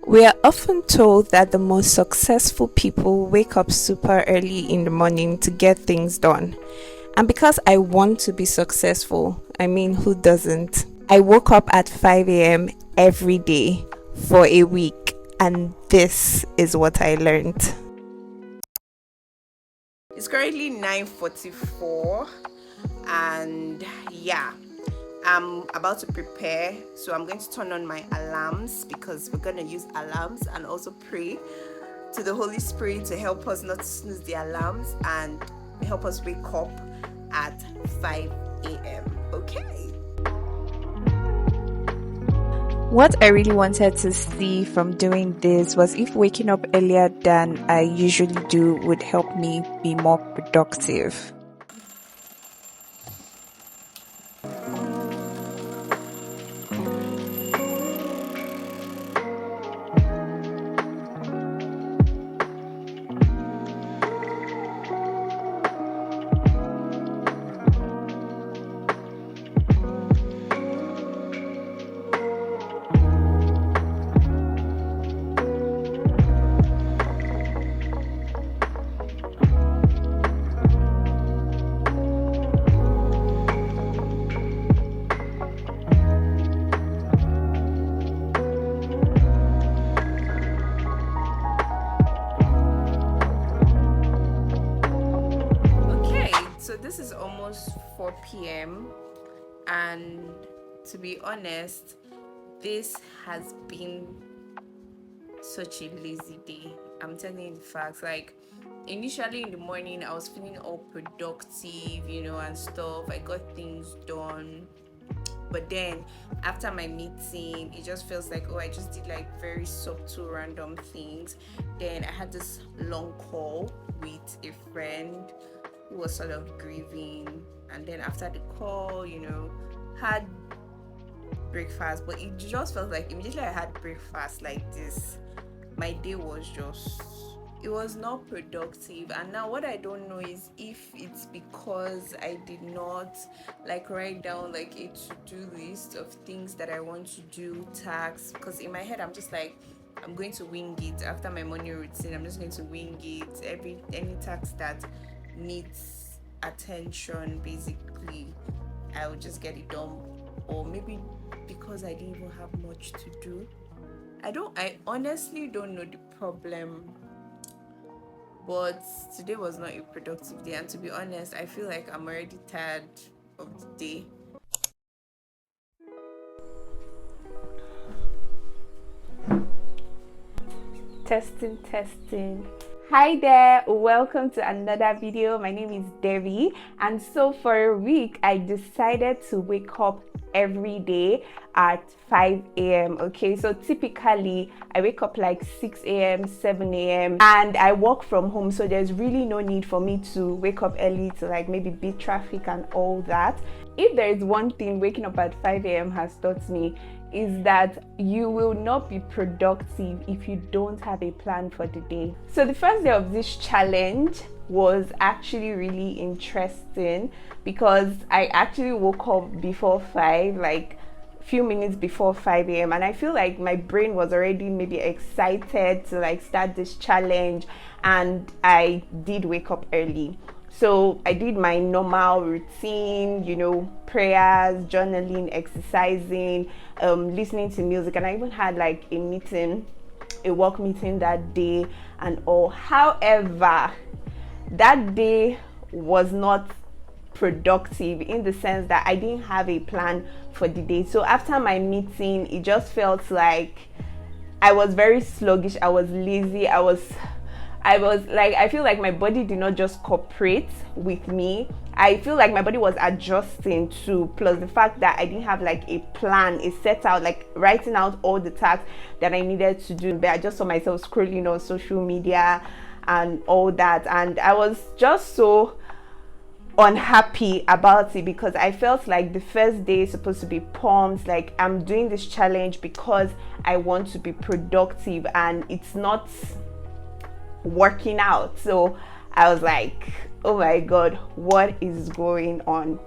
We are often told that the most successful people wake up super early in the morning to get things done. And because I want to be successful, I mean, who doesn't? I woke up at 5 a.m. every day for a week, and this is what I learned. It's currently 9:44, and yeah, I'm about to prepare, so I'm going to turn on my alarms because we're going to use alarms, and also pray to the Holy Spirit to help us not snooze the alarms and help us wake up at 5 a.m. Okay. What I really wanted to see from doing this was if waking up earlier than I usually do would help me be more productive. So this is almost 4 p.m. and to be honest, this has been such a lazy day. I'm telling you the facts. Like, initially in the morning I was feeling all productive, and stuff. I got things done. But then after my meeting, it just feels like, I just did like very subtle random things. Then I had this long call with a friend who was sort of grieving, and then after the call, had breakfast. But it just felt like immediately I had breakfast like this, my day it was not productive. And now what I don't know is if it's because I did not write down a to-do list of things that I want to do, tasks, because in my head I'm just like, I'm going to wing it. After my morning routine, I'm just going to wing it. Any task that needs attention, basically, I will just get it done. Or maybe because I didn't even have much to do. I honestly don't know the problem, but today was not a productive day, and to be honest, I feel like I'm already tired of the day. Testing. Hi there, welcome to another video. My name is Debbie, and so for a week I decided to wake up every day at 5 a.m. Okay, so typically I wake up like 6 a.m., 7 a.m. and I work from home, so there's really no need for me to wake up early to maybe beat traffic and all that. If there is one thing waking up at 5 a.m. has taught me, is that you will not be productive if you don't have a plan for the day. So the first day of this challenge was actually really interesting because I actually woke up before 5, like few minutes before 5 a.m. and I feel like my brain was already maybe excited to start this challenge, and I did wake up early. So I did my normal routine, prayers, journaling, exercising, listening to music, and I even had a work meeting that day and all. However, that day was not productive in the sense that I didn't have a plan for the day. So after my meeting, it just felt like I was very sluggish, I was lazy, I feel like my body did not just cooperate with me. I feel like my body was adjusting to, plus the fact that I didn't have a plan, a set out, writing out all the tasks that I needed to do. But I just saw myself scrolling on social media and all that, and I was just so unhappy about it because I felt like the first day is supposed to be pumped, like I'm doing this challenge because I want to be productive, and it's not working out. So I was like, oh my god, what is going on?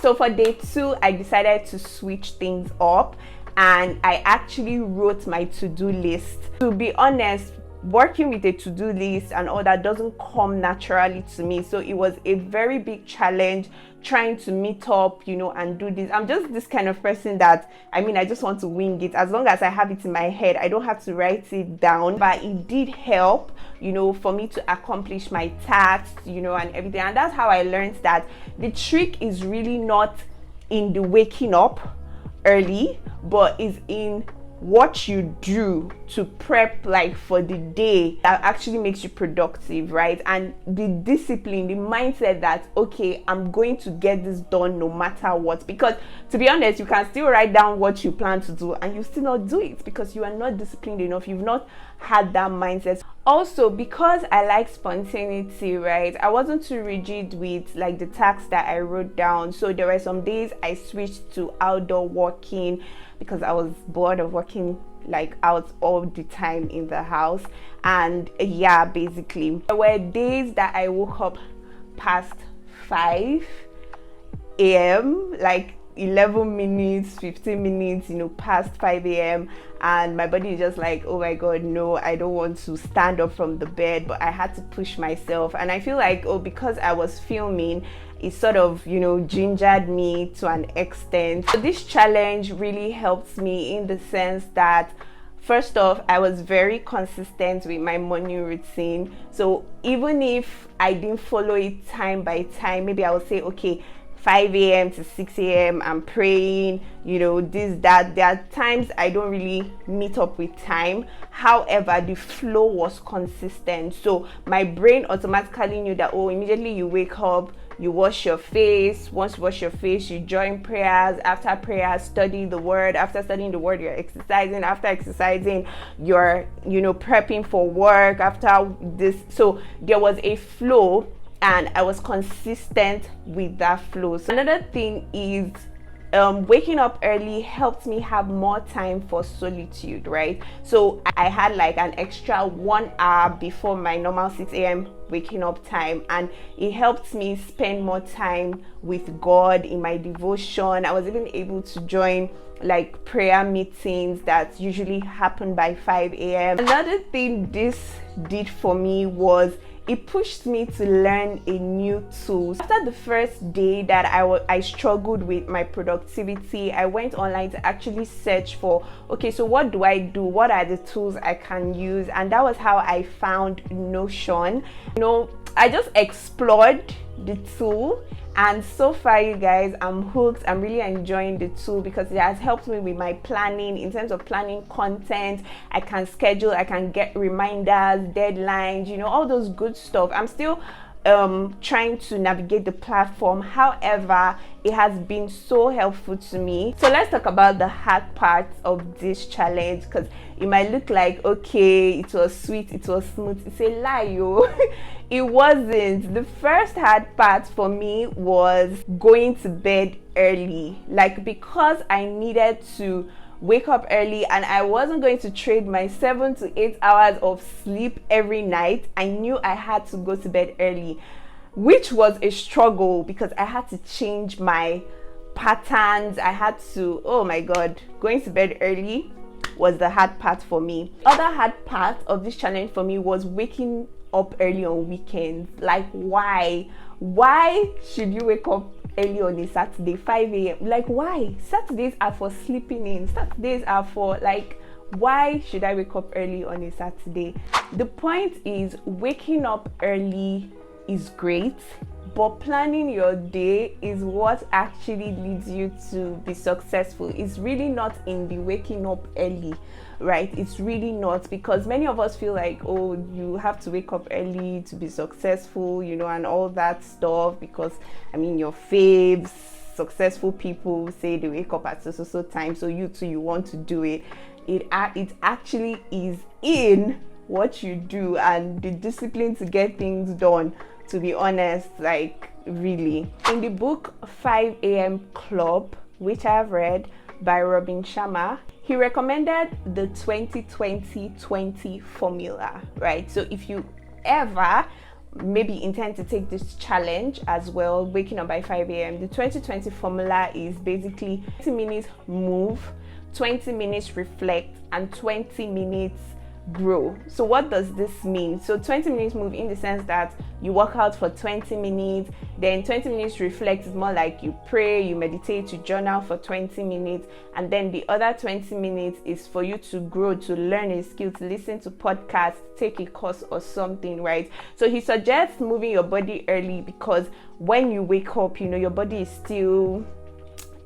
So for day 2, I decided to switch things up, and I actually wrote my to-do list. To be honest, working with a to-do list and all that doesn't come naturally to me, so it was a very big challenge trying to meet up, and do this. I'm just this kind of person that, I just want to wing it. As long as I have it in my head, I don't have to write it down. But it did help, for me to accomplish my tasks, and everything. And that's how I learned that the trick is really not in the waking up early, but is in what you do to prep for the day that actually makes you productive, right? And the discipline, the mindset that, okay, I'm going to get this done no matter what. Because to be honest, you can still write down what you plan to do and you still not do it because you are not disciplined enough. You've not had that mindset. Also, because I like spontaneity, right, I wasn't too rigid with the tasks that I wrote down. So there were some days I switched to outdoor walking because I was bored of working out all the time in the house. And yeah, basically there were days that I woke up past 5 a.m, 11 minutes, 15 minutes, past 5 a.m. and my body is just oh my god, no, I don't want to stand up from the bed. But I had to push myself, and I feel because I was filming, it sort of gingered me to an extent. So this challenge really helped me in the sense that, first off, I was very consistent with my morning routine. So even if I didn't follow it time by time, maybe I would say, okay, 5 a.m. to 6 a.m. I'm praying, this, that. There are times I don't really meet up with time. However, the flow was consistent. So my brain automatically knew that, immediately you wake up, you wash your face. Once you wash your face, you join prayers. After prayers, study the word. After studying the word, you're exercising. After exercising, you're, prepping for work. After this, so there was a flow, and I was consistent with that flow. So another thing is waking up early helped me have more time for solitude, right? So I had an extra 1 hour before my normal 6 a.m. waking up time, and it helped me spend more time with God in my devotion. I was even able to join prayer meetings that usually happen by 5 a.m. Another thing this did for me was it pushed me to learn a new tool. After the first day that I struggled with my productivity, I went online to actually search for, okay, so what do I do? What are the tools I can use? And that was how I found Notion. I just explored the tool, and so far, you guys, I'm hooked. I'm really enjoying the tool because it has helped me with my planning. In terms of planning content, I can schedule, I can get reminders, deadlines, all those good stuff. I'm still trying to navigate the platform. However, it has been so helpful to me. So let's talk about the hard parts of this challenge, because it might look like, okay, it was sweet, it was smooth. It's a lie, yo. It wasn't. The first hard part for me was going to bed early, because I needed to wake up early and I wasn't going to trade my 7 to 8 hours of sleep every night. I knew I had to go to bed early, which was a struggle because I had to change my patterns. I had to, oh my god, going to bed early was the hard part for me. Other hard part of this challenge for me was waking up early on weekends. Why should you wake up early on a Saturday, 5 a.m? Why? Saturdays are for sleeping in. Saturdays are for why should I wake up early on a Saturday? The point is, waking up early is great, but planning your day is what actually leads you to be successful. It's really not in the waking up early, right? It's really not, because many of us feel oh, you have to wake up early to be successful, and all that stuff, because your faves, successful people say they wake up at so time, so you too, you want to do it. It actually is in what you do and the discipline to get things done, to be honest, really. In the book 5 a.m. Club, which I have read by Robin Sharma, he recommended the 20-20-20 formula, right? So if you ever maybe intend to take this challenge as well, waking up by 5 a.m., the 20-20 formula is basically 20 minutes move, 20 minutes reflect, and 20 minutes grow. So what does this mean? So 20 minutes move in the sense that you work out for 20 minutes, then 20 minutes reflect is more like you pray, you meditate, you journal for 20 minutes, and then the other 20 minutes is for you to grow, to learn a skill, to listen to podcasts, take a course or something, right? So he suggests moving your body early because when you wake up, your body is still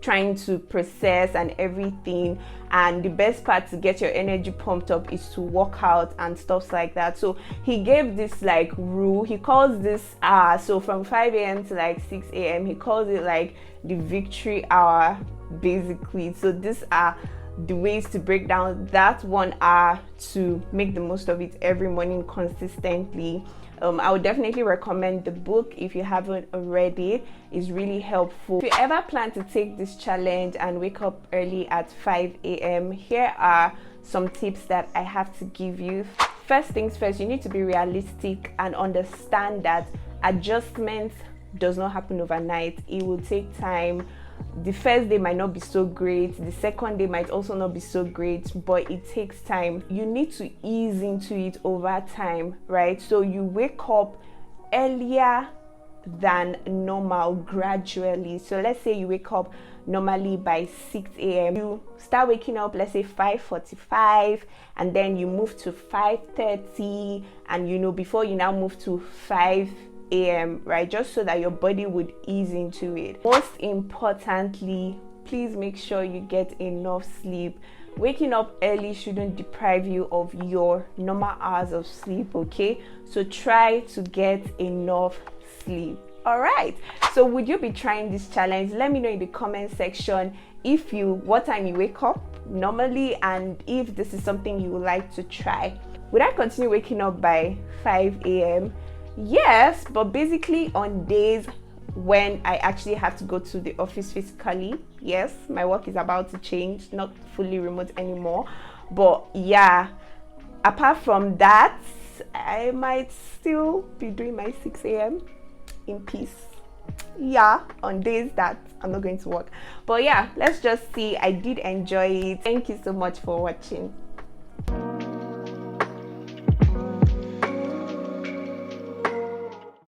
trying to process and everything, and the best part to get your energy pumped up is to work out and stuff like that. So he gave this like rule. He calls this so from 5 a.m. to like 6 a.m. he calls it like the victory hour basically. So these are the ways to break down that 1 hour to make the most of it every morning consistently. I would definitely recommend the book if you haven't already. It's really helpful. If you ever plan to take this challenge and wake up early at 5 a.m., here are some tips that I have to give you. First things first, you need to be realistic and understand that adjustment does not happen overnight. It will take time. The first day might not be so great, the second day might also not be so great, but it takes time. You need to ease into it over time, right? So you wake up earlier than normal gradually. So let's say you wake up normally by 6 a.m. you start waking up, let's say 5:45, and then you move to 5:30, and before you now move to 5 a.m., right? Just so that your body would ease into it. Most importantly, please make sure you get enough sleep. Waking up early shouldn't deprive you of your normal hours of sleep, okay? So try to get enough sleep. All right, so would you be trying this challenge? Let me know in the comment section what time you wake up normally, and if this is something you would like to try. Would I continue waking up by 5 a.m.? Yes, but basically on days when I actually have to go to the office physically. Yes, my work is about to change, not fully remote anymore. But yeah, apart from that, I might still be doing my 6 a.m. in peace. Yeah, on days that I'm not going to work. But yeah, let's just see. I did enjoy it. Thank you so much for watching.